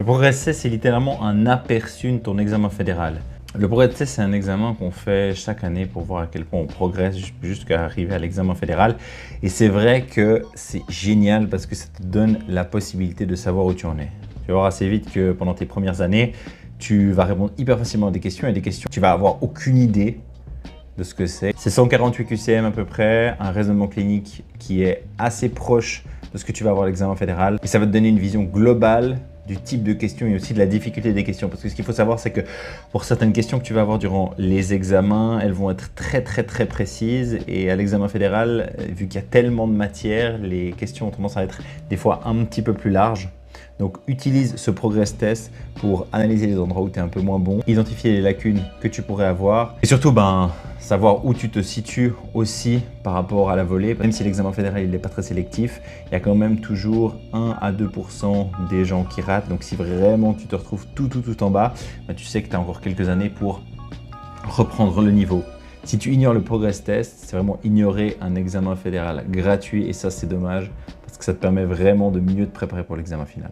Le Progress Test, c'est littéralement un aperçu de ton examen fédéral. Le Progress Test, c'est un examen qu'on fait chaque année pour voir à quel point on progresse jusqu'à arriver à l'examen fédéral. Et c'est vrai que c'est génial parce que ça te donne la possibilité de savoir où tu en es. Tu vas voir assez vite que pendant tes premières années, tu vas répondre hyper facilement à des questions et des questions, tu vas avoir aucune idée de ce que c'est. C'est 148 QCM à peu près, un raisonnement clinique qui est assez proche de ce que tu vas avoir à l'examen fédéral. Et ça va te donner une vision globale du type de questions et aussi de la difficulté des questions. Parce que ce qu'il faut savoir, c'est que pour certaines questions que tu vas avoir durant les examens, elles vont être très précises. Et à l'examen fédéral, vu qu'il y a tellement de matière, les questions ont tendance à être des fois un petit peu plus larges. Donc utilise ce Progress Test pour analyser les endroits où tu es un peu moins bon, identifier les lacunes que tu pourrais avoir et surtout savoir où tu te situes aussi par rapport à la volée. Même si l'examen fédéral n'est pas très sélectif, il y a quand même toujours 1 à 2% des gens qui ratent. Donc si vraiment tu te retrouves tout en bas, tu sais que tu as encore quelques années pour reprendre le niveau. Si tu ignores le Progress Test, c'est vraiment ignorer un examen fédéral gratuit et ça c'est dommage parce que ça te permet vraiment de mieux te préparer pour l'examen final.